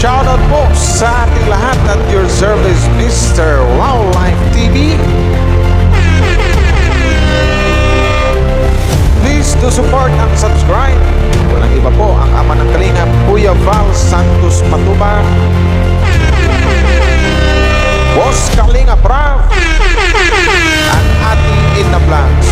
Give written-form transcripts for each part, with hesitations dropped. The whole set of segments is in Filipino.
Shoutout po sa ating lahat at your service, Mr. Wildlife TV. Please do support and subscribe. Walang iba po ang ama ng Kalingap, Kuya Val Santos Matubang, Boss Kalingap Rav, at ating Ina Vlogs.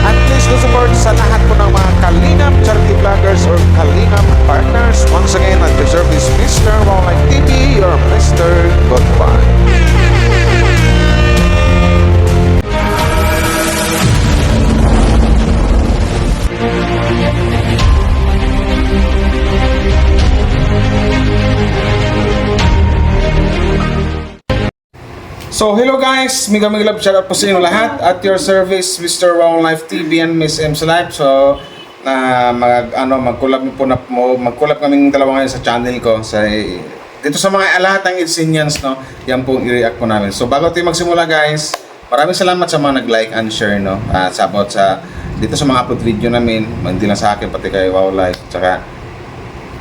At please do support sa lahat po ng mga Kalingap charity vloggers or Kalingap partners. Once again, at your service, Mr. Wildlife TV, your Mr. Goodbye. So hello guys, mega love shoutout po sa inyo lahat at your service Mr. Wildlife TV and Miss M's Life. So mag-collab kaming dalawa ngayon sa channel ko sa dito sa mga lahat ng Idsinians, no. Yan po i-react po namin. So bago tayo magsimula guys, maraming salamat sa mga nag-like and share, no. Sa dito sa mga upload video namin, hindi lang sa akin pati kay Wildlife. Tsaka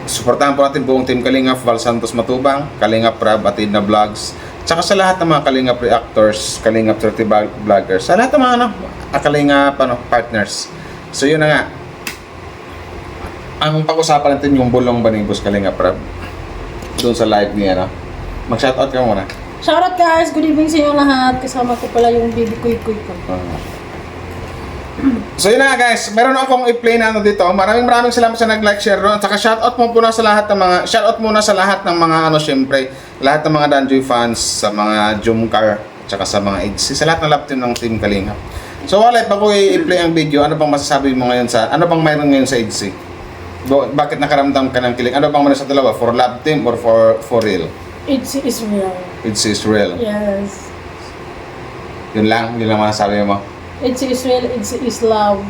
suportahan po natin buong team Kalingap, Val Santos Matubang, Kalingap Rab at Ina Vlogs. Tsaka sa lahat ng mga Kalingap reactors, Kalingap 30 vloggers, sa lahat ng mga Kalingap partners. So yun na nga. Ang pag-usapan natin yung bulong ba ni Boss Kalingap Rab doon sa live niya, no? Mag-shoutout ka muna. Shoutout guys! Good evening sa inyo lahat. Kasama ko pala yung baby kuy-kuy ko. So yun na nga guys, meron akong i-play na dito. Maraming salamat sa nag-like, share ron. At saka shoutout mo muna sa lahat ng mga syempre, lahat ng mga Danjoy fans, sa mga Jumcar, tsaka sa mga Idsy, sa lahat ng love team ng Team Kalingap. So wala, bago i-play ang video, ano bang masasabi mo ngayon ano bang mayroon ngayon sa Idsy? Bakit nakaramdam ka ng kilig? Ano bang mayroon sa dalawa? For love team or for real? Idsy is real. Idsy is real. Yes. Yun lang masasabi mo. Idsy is real, Idsy is love.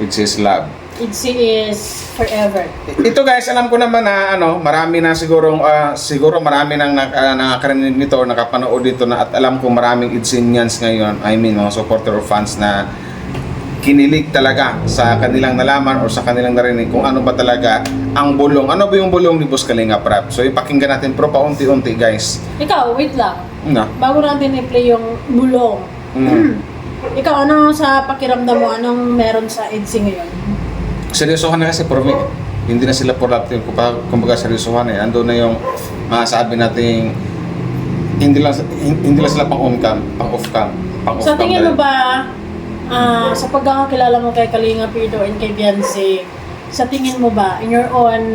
Idsy is love. Idsy is forever. Ito guys, alam ko naman na marami na siguro marami nang nakakarinig nito or nakapanood dito na, at alam ko maraming Idsinians ngayon, I mean mga supporter or fans na kinilig talaga sa kanilang nalaman or sa kanilang narinig kung ano ba talaga ang bulong. Ano ba yung bulong ni Boss Kalingap Rab? So ipakinggan natin pero paunti-unti guys. Ikaw, wait lang. No? Bago natin i-play yung bulong. Ikaw, ano sa pakiramdam mo? Anong meron sa Idsy ngayon? Seryosohan na kasi for me. Hindi na sila for love team. Kumbaga seryosohan eh. Ando na yung masasabi nating hindi lang sila pang on cam, pang off cam, pang off cam. Sa tingin mo ba, sa pagkakakilala mo kay Kalinga Pido and kay Beyonce, sa tingin mo ba, in your own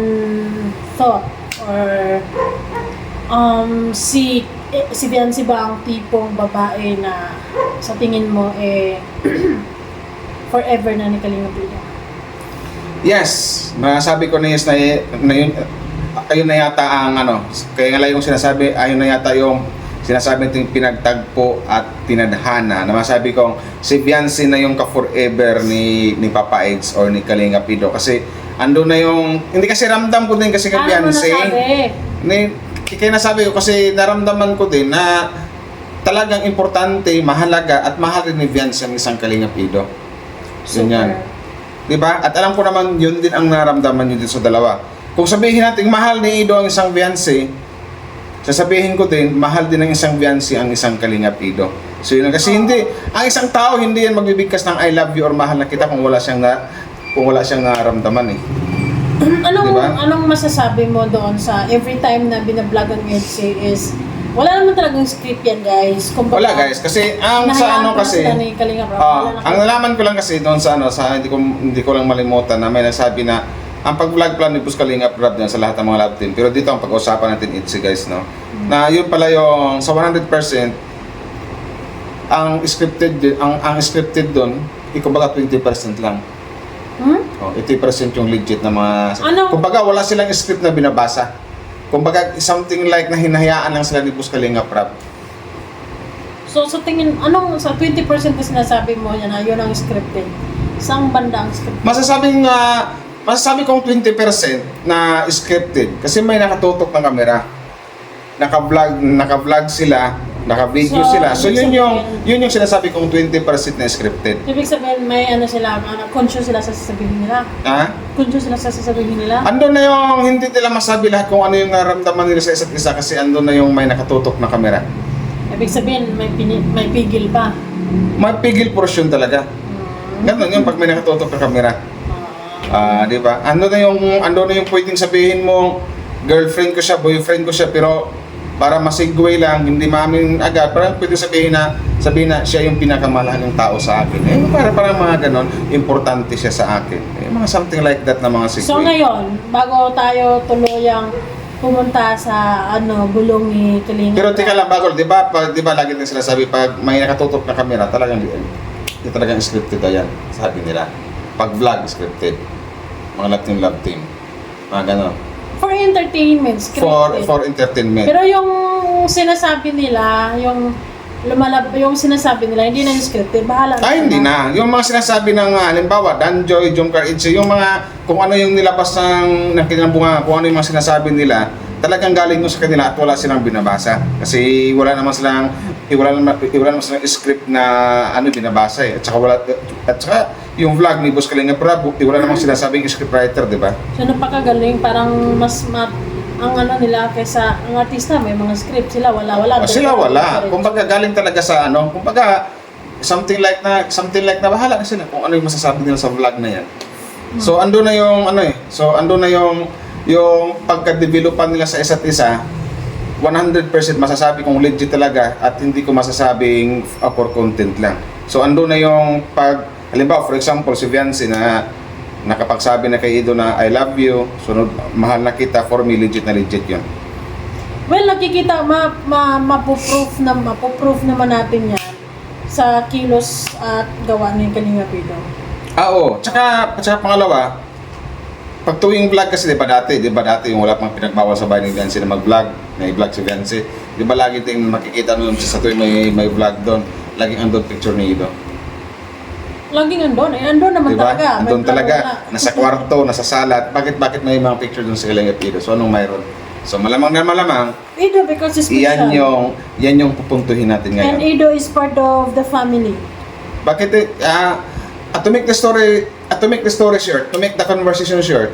thought, or si Beyonce ba ang tipong babae na sa tingin mo forever na ni Kalinga Pido? Yes, masasabi ko na yes na yun, ayun na yata ang kaya nga lang yung sinasabi, ayun na yata yung sinasabi natin pinagtagpo at tinadhana, na masabi kong si Beyonce na yung ka-forever ni Papa Eds or ni Kalinga Pido, kasi ando na yung, hindi kasi ramdam ko din kasi kay Beyonce. Kaya nasabi ko kasi naramdaman ko din na talagang importante, mahalaga at mahal rin ni Beyonce ang isang Kalinga Pido. Ganyan. Diba? At alam ko naman yun din ang naramdaman nyo din sa dalawa. Kung sabihin natin mahal ni Ido ang isang Beyonce, sasabihin ko din mahal din ng isang Beyonce ang isang Kalinga Pido. So yun, kasi hindi ang isang tao hindi yan magbibigkas ng I love you or mahal na kita kung wala siyang nararamdaman eh. Anong masasabi mo doon sa every time na binablog ang Idsy is wala naman talagang script yan guys. Wala guys, kasi ang nalaman ko lang kasi doon sa hindi ko lang malimutan na may nagsabi na ang pag-vlog plan ni Boss Kalingap Rab sa lahat ng mga love team. Pero dito ang pag-usapan natin Idsy guys, no. Na yun pala yung sa 100% ang scripted doon, kumbaga 20% lang. 80% yung legit na mga kumbaga wala silang script na binabasa. Kumbaga something like na hinahayaan lang sila ni Boss Kalingap Rab. So sa tingin, sa 20% na sinasabi mo yan na yun ang scripted? Saan banda ang scripted? Masasabi kong 20% na scripted kasi may nakatutok ng camera. Naka-vlog sila Naka-video So, sila. So ibig yun yung sinasabi kong 20% na scripted. Ibig sabihin, may ano sila, conscious sila sa sasabihin nila. Ha? Conscious sila sa sasabihin nila. Andun na yung hindi nila masabi lahat kung ano yung nararamdaman nila sa isa't isa kasi andun na yung may nakatutok na kamera. Ibig sabihin, may pigil pa. May pigil portion talaga. Ganun yung pag may nakatutok na kamera. Di ba? Ando na yung pwedeng sabihin mo, girlfriend ko siya, boyfriend ko siya, pero para masigway lang, hindi mamin agad, parang pwede sabihin na siya yung pinakamalaking tao sa akin. Parang mga ganon, importante siya sa akin. Mga something like that na mga segue. So ngayon, bago tayo tuluyang pumunta sa bulong ni Kalinga. Pero tika lang, bago, di ba lagi din sila sabi, pag may nakatutok na kamera, talagang scripted yan, sabi nila. Pag vlog, scripted. Mga love team. Mga ganon. For entertainment, scripted. For entertainment. Pero yung sinasabi nila, yung sinasabi nila, hindi na yung scripted, bahala na. Hindi na. Yung mga sinasabi ng, halimbawa, Danjoy, Jomcar Itzy, yung mga, kung ano yung nilabas ng kanilang bunga, kung ano yung mga sinasabi nila, talagang galing mo sa kanila at wala silang binabasa. Kasi wala naman silang script na binabasa eh. At saka yung vlog ni Boss Kalinga Prab, wala namang sinasabing scriptwriter, di ba? So, napakagaling, parang ang nila kaysa ang artista, may mga script sila, wala. Sila wala. Kumbaga galing talaga sa kumbaga something like na bahala na sila kung ano yung masasabi nila sa vlog na yan. So ando na yung yung pagka-developan nila sa isa't isa, 100% masasabi kong legit talaga at hindi ko masasabing for content lang. So ando na yung halimbawa for example si Viancy na nakapagsabi na kay Ido na I love you, sunod mahal na kita, for me legit yun. Well, nakikita, mapoproof naman natin yan sa kilos at gawa ni Kalinga Pido. Oo. Tsaka pangalawa, pag tuwing vlog kasi, di ba dati yung wala pang pinagbawal sa bahay ni Viancy na mag-vlog, na i-vlog si Viancy. Di ba lagi tayong makikita nun sa tuwing may vlog doon, laging andun picture ni Ido. Laging andun. Andun naman Diba? talaga. Andun talaga. Nasa kwarto, nasa sala. Bakit may mga picture dun sa Kalinga Pido? So, anong mayroon? So, malamang Ido because it's special. yan yung pupuntuhin natin ngayon. And Ido is part of the family. Bakit to make the story short, to make the conversation short,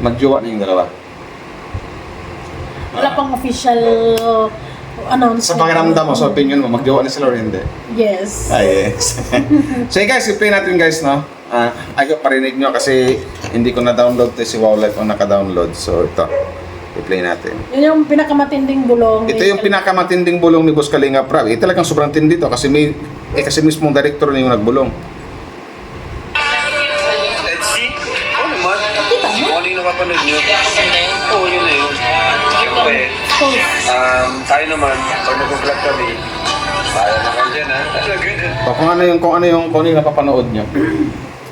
magjowa na yung dalawa. Wala pang official announcement. Sa pakiramdam mo, sa opinion mo, magjowa na sila or hindi? Yes. Yes. So guys, i-play natin guys, no? Ayaw parinig nyo kasi hindi ko na-download si Wow Life o naka-download. So ito, i-play natin. Yun yung pinakamatinding bulong. Ito yung pinakamatinding bulong ni Boss Kalinga Prab. Talagang sobrang tindi to kasi kasi mismong director na yung nagbulong. Let's see. Oo naman. Kita mo? Kung ano yung napapanood nyo. Oo, yun na yun. Siyempre, tayo naman, pag nag-vlog kami, tayo naman dyan ha. So, kung ano yung napapanood nyo,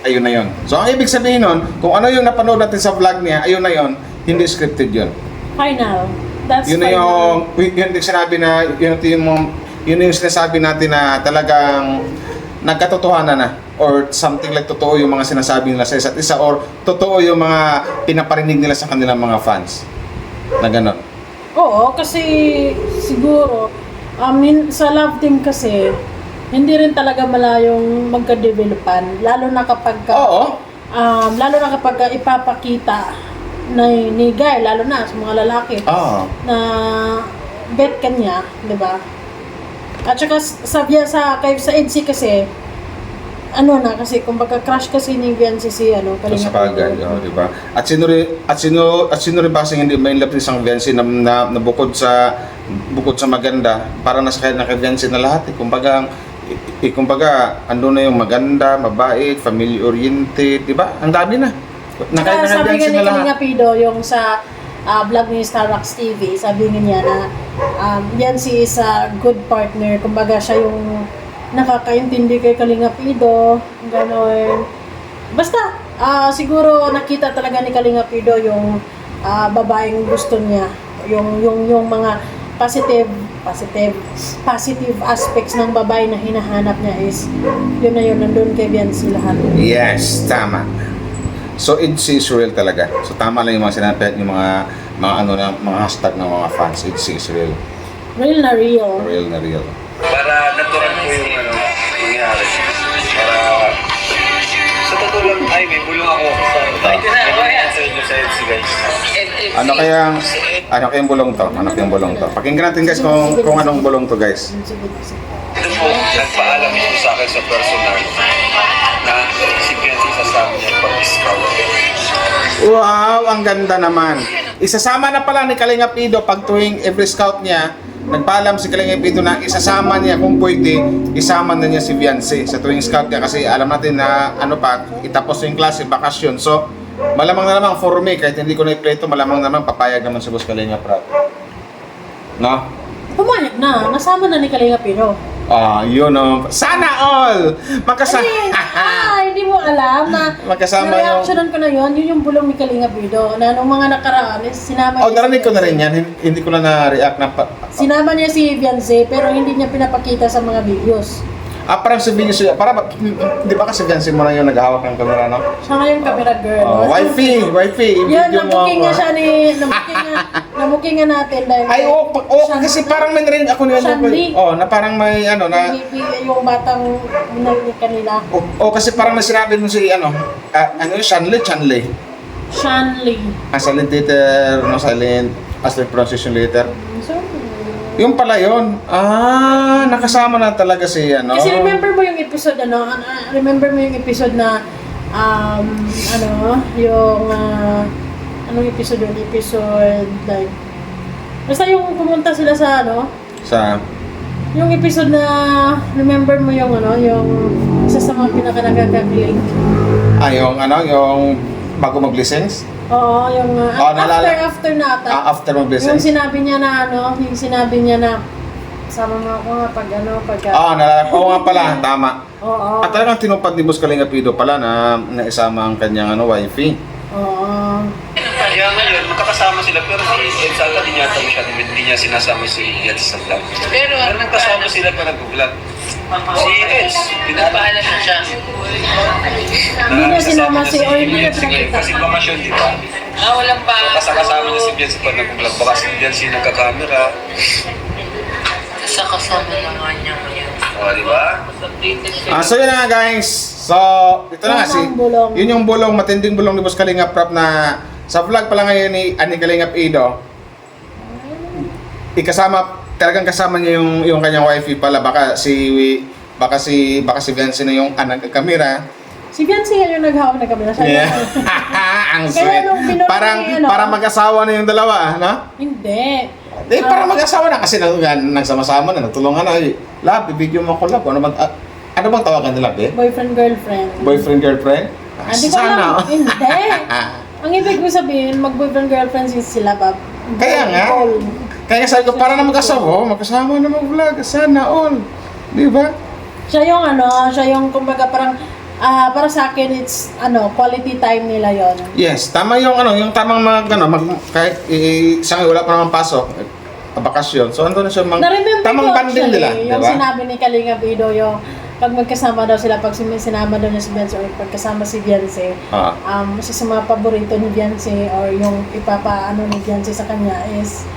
ayun na yun. So ang ibig sabihin nun, kung ano yung napanood natin sa vlog niya, ayun na yun, hindi scripted yun. Final. That's Yun na final. yun yung sinasabi natin na talagang nagkatotohanan na or something like totoo yung mga sinasabi nila sa isa't isa or totoo yung mga pinaparinig nila sa kanilang mga fans na gano'n. Oo, kasi siguro, sa love team kasi, hindi rin talaga malayong magka-developan. Lalo na kapag ipapakita ni Guy, lalo na sa mga lalaki, na bet kanya, di ba? At saka sa EDC kasi, kasi kumbaga crush kasi ni Viancy si Kalinga Sa kagad, di ba? At sino rin ba kasing hindi may love ni isang Viancy na bukod sa maganda, para nasa kanya kay Viancy na lahat. Kumbaga ando na yung maganda, mabait, family oriented, di ba? Ang dami na. Saka sabi nga ni Kalinga Pido, yung sa vlog ni Starbucks TV, sabi nga niya na Viancy is a good partner. Kumbaga siya yung nakakaintindi kay Kalinga Pido, gano'n. Basta, siguro nakita talaga ni Kalinga Pido yung babaeng gusto niya. Yung mga positive aspects ng babae na hinahanap niya is yun na yun, nandun kay Viancy lahat. Yes, tama. So it's Israel talaga. So tama lang yung mga sinabi, yung mga hashtag ng mga fans. It's Israel. Real na real. Real na real. Para natural po yung nangyari. Para sa totoo lang, ay may bulong ako. Sa inyo sa EDSA guys. Ano kayang bulong to? Ano kayang bulong to? Pakinggan natin guys kung anong bulong to guys. Ito po, nagpaalam po sa akin sa personal na si Biancy sasama niya pag-scout. Wow, ang ganda naman. Isasama na pala ni Kalinga Pido pag tuwing every scout niya, nagpaalam si Kalinga Pido na isasama niya kung pwede, isama na niya si Biancy sa tuwing scout niya kasi alam natin na itapos yung klase, bakasyon. So, malamang na naman for me, kahit hindi ko na-play ito, malamang naman papayag naman si Boss Kalinga Prab. No? Pumayag na. Nasama na ni Kalinga Pido. Yun sana all! Hindi mo alam na Magkasama na-reactionan ko na yun yung bulong ni Kalinga Pido na nung mga nakaraan, sinama niya narinig ko na rin yan. Hindi ko na na-react na sinama niya si Biancy pero hindi niya pinapakita sa mga videos. parang si Vinicius, di ba kasi Viancy mo na yung naghahawak ng camera, no? Siya ngayon camera girl. Wifey, Yan, video mo nabuking nga ako. siya nabuking nga natin dahil Kasi parang may narinig ako nila. Shanli. Na parang may yung batang binalik kanila. Kasi parang may sinabi mo si Shanli. Shanli. Silent letter, no silent, silent pronunciation letter. So, Yung pala yun. Nakasama na talaga si kasi remember mo yung episode remember mo yung episode na yung anong episode yun? Episode like basta yung pumunta sila sa Sa yung episode na remember mo yung yung isa sa mga pinaka-nakakakilig. yung bago mag-license? Oo, yung after na ata. After mag-license? Yung sinabi niya na sama mo ako nga pag Oo nga pala, tama. Oo. At talagang tinupad ni Boss Kalinga Pido pala na naisama ang kanyang wifey. Oo. Kaya ngayon, magkakasama sila pero si EDSA hindi niya sinasama si EDSA sa vlog. Pero nagkasama sila pa nag-vlog. Si EDSA, pinapaalam na siya. Hindi niya sinama si hindi niya Sige, pinakita. kasi bakasyon, di ba? Walang pa. Kasama niya si Biancy pa nag-vlog. Baka si Biancy nagka-camera. Sa kasama na nga niya ngayon. Di ba? So yun na nga guys. So, ito na nga yun yung bulong, matinding bulong ni Boss Kalinga Prab na sa vlog pala ngayon ni Kalinga Pido. Talagang kasama niya yung kanyang wifey pala. Baka si Biancy na yung nagkamera. Si Biancy nga yung naghawak na kamera. Ang Kaya sweet. nung pinunod Parang mag-asawa na yung dalawa, no? Hindi. Parang mag-asawa na kasi nagsama-sama na, nagtulungan na. Lab, i-video mo ko lab. Ano bang tawagan nila, be? Boyfriend, girlfriend. Boyfriend, girlfriend? Hindi ko alam. Hindi. Ang ibig ko sabihin, mag-boyfriend, girlfriend sila, Bob. Kaya nga. Kaya sabi ko, para na mag-asawa, magkasama na mag-vlog. Sana all. Di ba? Siya yung kumbaga parang para sa akin it's quality time nila yon. Yes, tama yung tamang kahit isang wala pa naman pasok, bakasyon. So ano na siya tamang banding nila, di yung ba? sinabi ni Kalinga Pido yung pag magkasama daw sila, pag sinama daw niya si Biancy or pagkasama si Biancy, isa sa mga paborito ni Biancy or yung ipapaano ni Biancy sa kanya is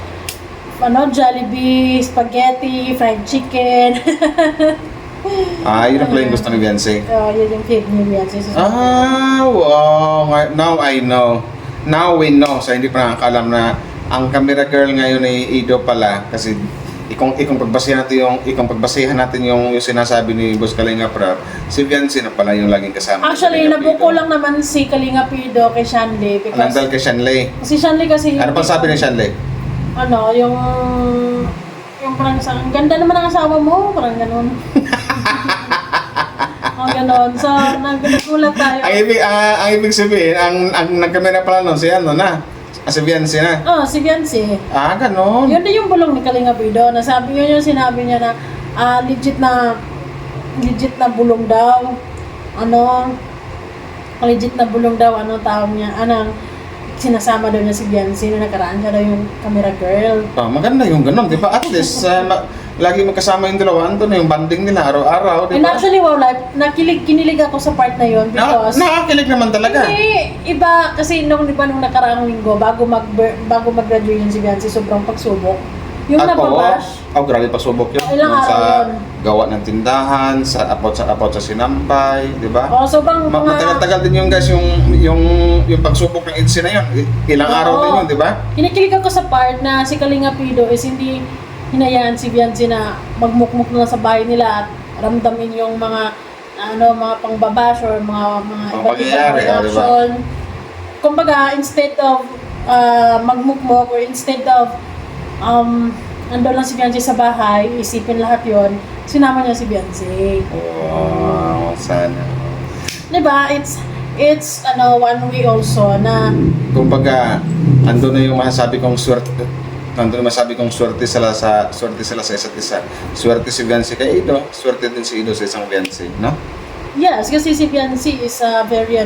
Jollibee, spaghetti, fried chicken. Yun ang pala yung gusto ni Biancy. Yun yung fave ni Biancy. Wow. Now I know. Now we know. So hindi pa nakakalam na ang camera girl ngayon ay Ido pala kasi ikong pagbasehan natin yung sinasabi ni Boss Kalinga Prab, si Biancy na pala yung laging kasama. Actually, nabuko lang naman si Kalinga Pido kay Shanli because Nandal kay Shanli. si Shanli kasi Ano pang sabi ni Shanli? yung parang ang ganda naman ng asawa mo, parang gano'n. Gano'n. So, nagulat tayo. Ang ibig sabihin, ang nagkamera pala nun, si si Biancy na. Si Biancy. Ganon. Yun din yung bulong ni Kalinga Pido. Yun yung sinabi niya na legit na bulong daw. Legit na bulong daw, tawag niya, sinasama daw niya si Biancy na nakaraan siya daw yung camera girl. Maganda yung ganon, di ba? At least, lagi magkasama yung dalawa, na yung banding nila araw-araw, di And ba? actually, kinilig ako sa part na yun because Nakakilig naman talaga. Hindi, iba kasi nung nakaraang linggo bago mag-graduate yun si Biancy, sobrang pagsubok. Yung nababash. Grabe pagsubok yun. Ilang Yung sa araw yun? gawa ng tindahan, sa apot sa sinampay, di ba? Oh, so bang mga... Matagal-tagal din yung guys, yung pagsubok ng EDC na yun. Ilang araw din yun, di ba? Kinikilig ako sa part na si Kalinga Pido is hindi hinayaan si Bianci na magmukmuk na lang sa bahay nila at ramdamin yung mga mga pangbabash or mga iba't ibang pangyayari, reaction. Kumbaga, instead of magmukmok or instead of andun lang si Bianci sa bahay, isipin lahat yon, sinama niya si Bianci. Wow, sana. Diba? It's one way also na Kumbaga, ando na yung masasabi kong swerte. Ando na masabi kong swerte sila sa isa't isa. Swerte si Bianci kay Ido, swerte din si Ido sa isang Bianci, no? yes, kasi si Bianci is very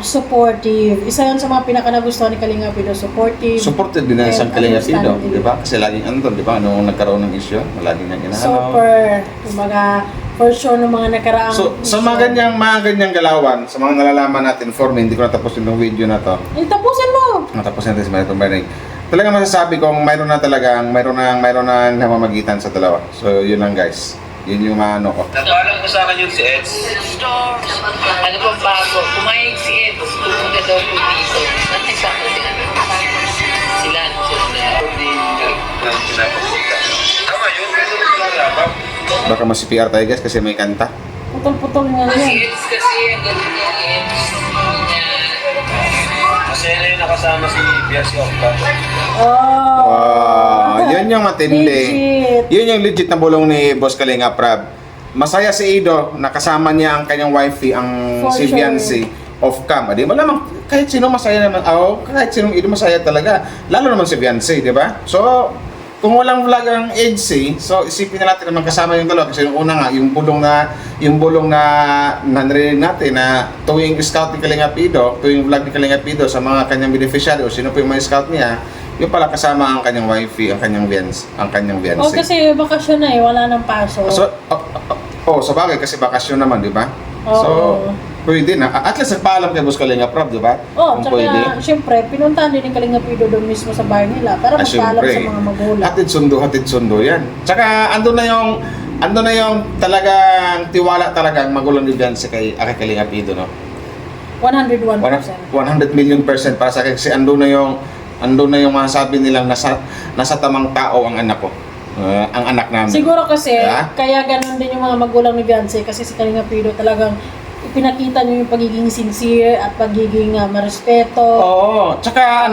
supportive. Isa yun sa mga pinaka-nagustuhan ni Kalinga Pido, supportive. Supported din ang isang and Kalinga Pido, understanding. di ba? Kasi laging andun, di ba? Nung nagkaroon ng issue, laging nang inaano. Super, kumbaga, for sure ng mga nakaraang So, sa issue. mga ganyang galawan, sa mga nalalaman natin, hindi ko natapusin yung video na to. Tapusin mo! Natapos natin si Manitong Berning. Talaga masasabi kong mayroon nang namamagitan sa dalawa. So, yun lang guys. Yun yung maano ko. Nagpaalam ko sa akin yun si Eds. Ano pang bago? Pumayag si Ed, pupunta daw po dito. At nagsama sila. Sila. Hindi na pinapapunta. Tama yun, pero naglalabang. Baka mas-CPR tayo guys kasi may kanta. Putol-putol nga Si yan. Ed kasi, ang galing niya Ed. Masaya na yun nakasama si Bianci Octa. Oh! Wow, yun yung matindi. Legit. Yun yung legit na bulong ni Boss Kalinga Prab. Masaya si Ido, nakasama niya ang kanyang wifey, ang For si sure. Bianci off cam. Di ba lamang, kahit sino masaya naman, kahit sinong Ido masaya talaga. Lalo naman si Bianci, di ba? So, kung walang vlog ang EDC, so isipin na natin na magkasama yung dalawa. Kasi yung una nga, yung bulong na nanrinig natin na tuwing scout ni Kalinga Pido, tuwing vlog ni Kalinga Pido sa mga kanyang beneficiary o sino po yung mga scout niya, yung pala kasama ang kanyang wifey, ang kanyang Bianci. Oh, kasi bakasyon na wala nang pasok. So, sa bagay kasi bakasyon naman, di ba? Oo. So, pwede na. At least nagpaalam kay Boss Kalinga Prab, di ba? Oh, Kung pwede. tsaka, syempre, pinuntahan din ni Kalinga Pido doon mismo sa bahay nila para magpaalam sa mga magulang. Hatid sundo yan. Tsaka, ando na yung talagang tiwala talagang magulang ni Bianci kay Kalinga Pido, no? 101%. 100 million % para sa akin kasi ando na yung masasabi nilang nasa tamang tao ang anak ko. Ang anak namin. Siguro kasi, Yeah. kaya ganun din yung mga magulang ni Bianci kasi si Kalinga Pido talagang ipinakita niyo yung pagiging sincere at pagiging marespeto. Oo. Tsaka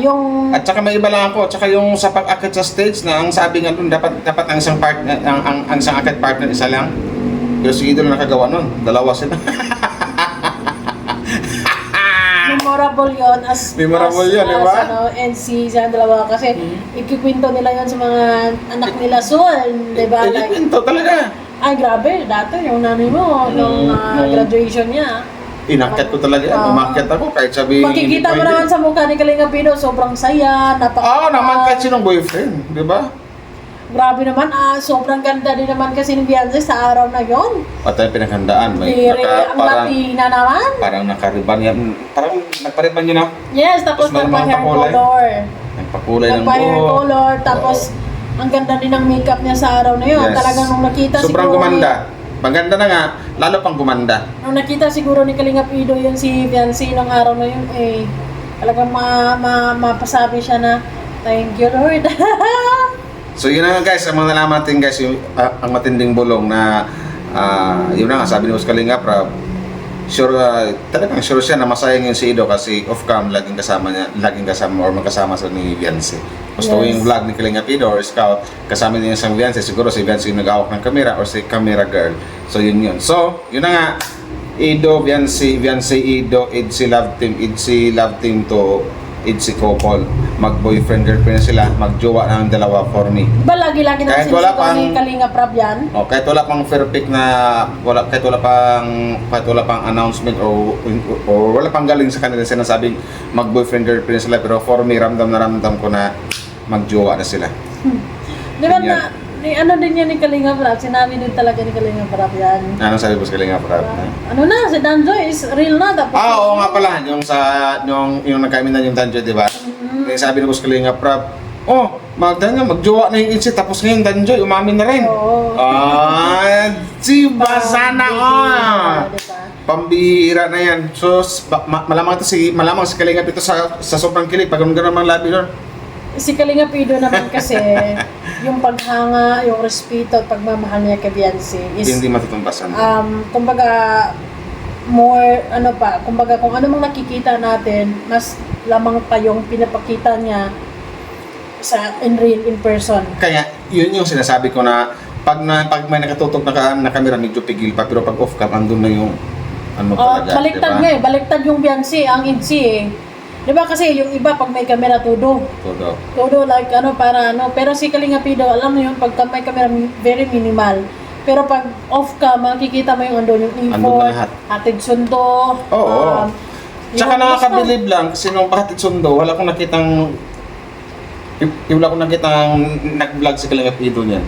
Yung at saka may iba lang ako, tsaka yung sa pag-akit sa stage na ang sabi nga doon dapat ang isang partner ang isang akit partner isa lang. Pero si Idol nakagawa nun, dalawa sila. memorable yon as Memorable yun, di ba? NC sa dalawa kasi ikikwento nila yon sa mga anak nila soon, di ba? Like, Ito talaga. ay grabe, dati yung nanay mo nung graduation niya. Inakit ko talaga yan. Umakyat ako kahit sabihin Makikita mo naman sa mukha ni Kalinga Pido, sobrang saya, naman kahit sinong boyfriend, di ba? Grabe naman, sobrang ganda din naman kasi ni Beyonce sa araw na yon. At tayo pinaghandaan. Ang Latina naman. Parang nakariban yan. Parang nagpariban yun, no? Yes, tapos Tapos may mga nagpa-hair pakulay. color. Nagpakulay ng Nagpa-hair buhok. color, tapos ang ganda din ng makeup niya sa araw na yun. Yes. Talagang nung nakita Sobrang siguro gumanda. Maganda na nga, lalo pang gumanda. Nung nakita siguro ni Kalinga Pido yun si Beyonce nung araw na yun, talagang mapasabi siya na, thank you Lord. So yun na nga guys, ang mga nalaman natin guys, yung, ang matinding bulong na yun na nga, sabi ni Boss Kalinga Prab, talagang sure siya na masayang yun si Ido kasi off-cam, laging kasama or magkasama sa ni Beyonce. Gusto Yes. yung vlog ni Kalinga Pido or scout, kasama niya isang Beyonce, siguro si Beyonce yung nag-awak ng camera or si camera girl. So yun. So, yun na nga, Ido, Beyonce, Ido, Idsi Love Team to Idsi couple. Mag-boyfriend, girlfriend sila, mag-jowa ng dalawa for me. Diba lagi-lagi na Kahit wala sinisigaw ni pang- Kalinga Prab yan? Kahit wala pang fair pick na kahit wala pang announcement or wala pang galing sa kanila sinasabing mag-boyfriend girlfriend sila pero for me ramdam ko na magjowa na sila. Di ba Ganyan. ano din yan ni Kalinga Prab? Sinabi din talaga ni Kalinga Prab yan. Ano sabi ko sa Kalinga Prab? Ano na, si Danjoy is real na. Tapos Oo nga pala, yung nagkainan yung Tanjo, di ba? Yung sabi ni Boss Kalinga Prab, Oh, magjowa na yung Itzy, tapos ngayon Danjoy, umamin na rin. Oo. Diba? Sana all. Diba? Pambihira na yan. So, malamang si Kalingap ito sa sobrang kilig. Pag ganun mang labi doon. Si Kalinga Pido naman kasi, yung paghanga, yung respeto at pagmamahal niya kay Beyonce is, Hindi matutumbasan. kumbaga, more, kumbaga kung ano mang nakikita natin, mas lamang pa yung pinapakita niya in person. Kaya, yun yung sinasabi ko na pag may nakatutok na camera, medyo pigil pa. Pero pag off cam, andun na yung talaga. Baliktad nga baliktad yung Beyonce, ang Itzy eh. Diba kasi yung iba pag may camera todo like pero si Kalinga Pido, alam mo yun, pag may camera very minimal. Pero pag off cam, makikita mo yung andun yung Andun import, na lahat. hatid sundo. Oo. Tsaka yung nakakabilib lang kasi nung bakit sundo, wala akong nakitang nag-vlog si Kalinga Pido niyan.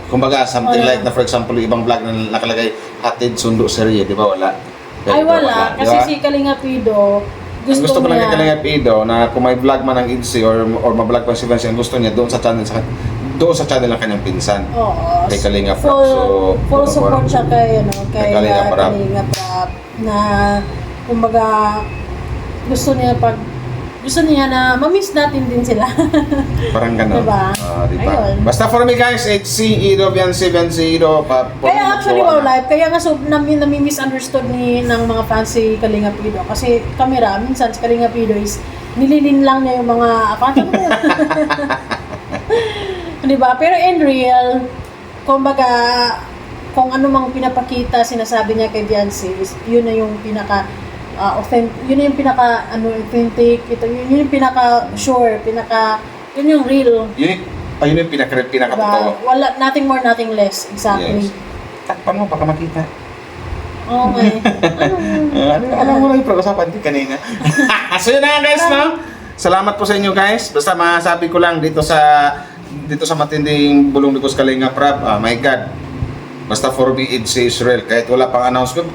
Kumbaga something like na, for example, yung ibang vlog na nakalagay hatid sundo serye, di ba? Wala. Ay Ito, wala, kasi di ba? si Kalinga Pido, gusto ko lang kay niya, Kalinga Pido na kung may vlog man ng Itzy or ma-vlog pa si Vince, ang gusto niya doon sa channel ng kanyang pinsan. oo, Kay Kalinga Prab. full support siya kay Kay Kalinga Prab. Kalinga Prab na kumbaga gusto niya na ma-miss natin din sila. Parang gano'n. Diba? Diba? Ayun. Basta for me guys, HC, Ido, Beyonce, Ido. Kaya actually live, kaya nga nami-misunderstood ng mga fans si Kalinga Pido kasi camera, minsan si Kalinga Pido is nililin lang niya yung mga diba? Pero in real, kumbaga kung ano mang pinapakita, sinasabi niya kay Beyonce, yun na yung pinaka yun yung pinaka authentic, yun yung pinaka sure, yun yung real. Yun yung pinaka-totoo. Wala, nothing more, nothing less. Exactly. Yes. Takpan mo, baka makita. Okay. Alam mo lang yung pag-usapan din kanina. So yun na nga guys, no? Salamat po sa inyo guys. Basta masabi ko lang dito sa matinding bulong ni Kalinga Prab, my God. Basta for me, Itzy Israel. Kahit wala pang announcement.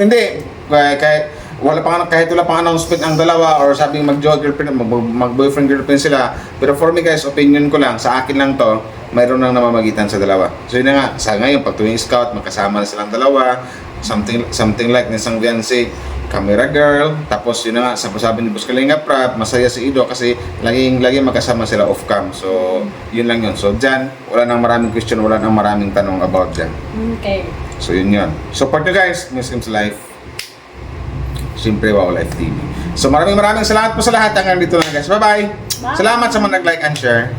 Hindi. Kahit wala pang announcement ang dalawa or sabing mag-boyfriend girlfriend sila. Pero for me guys, opinion ko lang, sa akin lang to, mayroon nang namamagitan sa dalawa. So yun na nga, sa ngayon, pag tuwing scout, magkasama na silang dalawa, something like nisang Beyonce, camera girl, tapos yun na nga, sabi ni Boss Kalinga Prab, masaya si Ido kasi laging magkasama sila off cam. So yun lang yun. So dyan, wala nang maraming question, wala nang maraming tanong about dyan. Okay. So yun yun. Support nyo guys, Muslims Life. Siyempre, Wow Life TV. So maraming salamat po sa lahat. Hanggang dito lang guys. Bye-bye. Bye. Salamat sa mga nag-like and share.